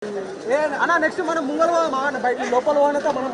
అన్న నెక్స్ట్ మనం ముంగల్ బయట లోపల పోయినాక మనం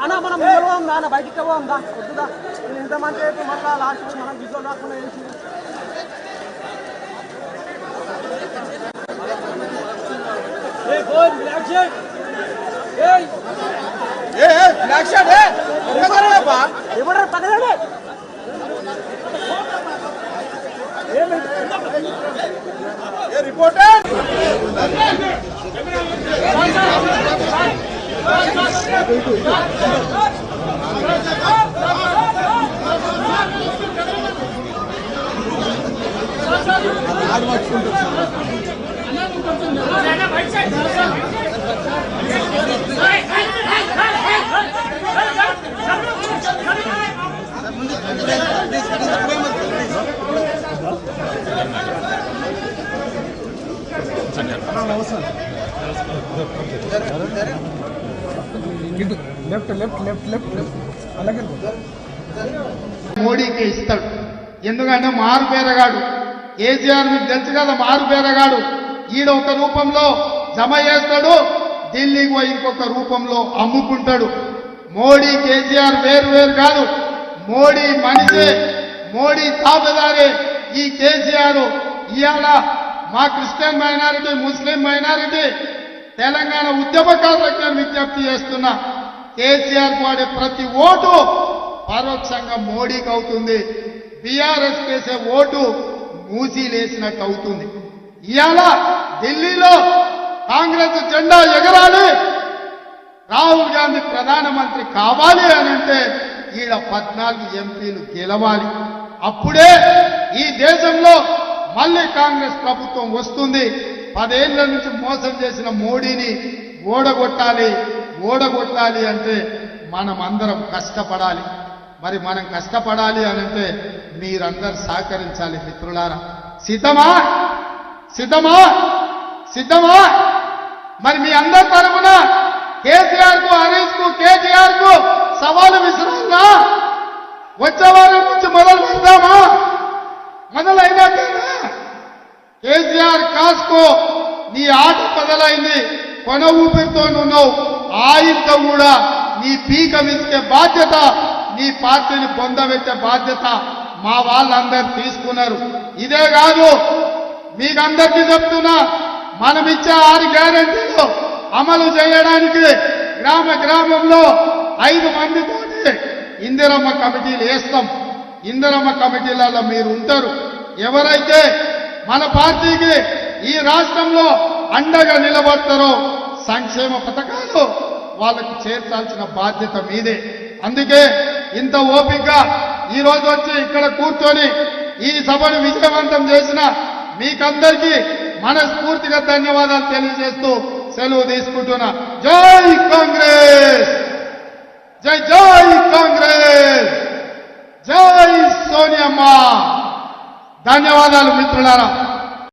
అన్న మనం ముంగల్ బయటికి పోదా వద్దుదా ఇంతమంది అయితే మళ్ళీ లాస్ట్ మనం విజువల్ రాకుండా ఎవరు పక్కనే రిపోర్టర్ మోడీకి ఇస్తాడు. ఎందుకంటే మారుపేరగాడు కేసీఆర్ మీకు తెలుసు కదా, మారుపేరగాడు. ఈడ ఒక రూపంలో జమ చేస్తాడు, ఢిల్లీకి పోయి ఇంకొక రూపంలో అమ్ముకుంటాడు. మోడీ కేసీఆర్ వేరు వేరు కాదు. మోడీ మనిషి, మోడీ తాబేదారి. ఈ కేసీఆర్ ఇవాళ మా క్రిస్టియన్ మైనారిటీ, ముస్లిం మైనారిటీ, తెలంగాణ ఉద్యమకారులకు నేను విజ్ఞప్తి చేస్తున్నా, కేసీఆర్ వాడే ప్రతి ఓటు పరోక్షంగా మోడీకి అవుతుంది. బీఆర్ఎస్ వేసే ఓటు మూసీలేసినట్టు అవుతుంది. ఇవాళ ఢిల్లీలో కాంగ్రెస్ జెండా ఎగరాలి, రాహుల్ గాంధీ ప్రధానమంత్రి కావాలి అని అంటే ఈడ 14 ఎంపీలు గెలవాలి. అప్పుడే ఈ దేశంలో మళ్ళీ కాంగ్రెస్ ప్రభుత్వం వస్తుంది. 10 ఏళ్ల నుంచి మోసం చేసిన మోడీని ఓడగొట్టాలి. ఓడగొట్టాలి అంటే మనం అందరం కష్టపడాలి. మరి మనం కష్టపడాలి అనంటే మీరందరూ సహకరించాలి. మిత్రులారా, సిద్ధమా సిద్ధమా సిద్ధమా? మరి మీ అందరి తరఫున కేసీఆర్ కు, హరీష్ కు, కేటీఆర్ కు సవాలు విసిరాలా? వచ్చే వారం నుంచి మొదలు పెడదామా? మొదలైనట్టేనా? కేసీఆర్ కాస్కో నీ ఆట మొదలైంది. కొన ఊపిరితో ఉన్నావు. ఆయుధం కూడా నీ పీక విసికే బాధ్యత, నీ పార్టీని పొందబెట్టే బాధ్యత మా వాళ్ళందరూ తీసుకున్నారు. ఇదే కాదు, మీకందరికీ చెప్తున్నా, మనమిచ్చే 6 గ్యారెంటీలు అమలు చేయడానికి గ్రామ గ్రామంలో 5 మందితోటి ఇందిరమ్మ కమిటీలు వేస్తాం. ఇందిరమ్మ కమిటీలలో మీరు ఉంటారు. ఎవరైతే మన పార్టీకి ఈ రాష్ట్రంలో అండగా నిలబడతారో సంక్షేమ పథకాలు వాళ్ళకు చేర్చాల్సిన బాధ్యత మీదే. అందుకే ఇంత ఓపికగా ఈ రోజు వచ్చి ఇక్కడ కూర్చొని ఈ సభను విజయవంతం చేసిన మీకందరికీ మనస్ఫూర్తిగా ధన్యవాదాలు తెలియజేస్తూ సెలవు తీసుకుంటున్నా. జై కాంగ్రెస్, జై జై కాంగ్రెస్, జై సోనియమ్మ. ధన్యవాదాలు మిత్రులారా.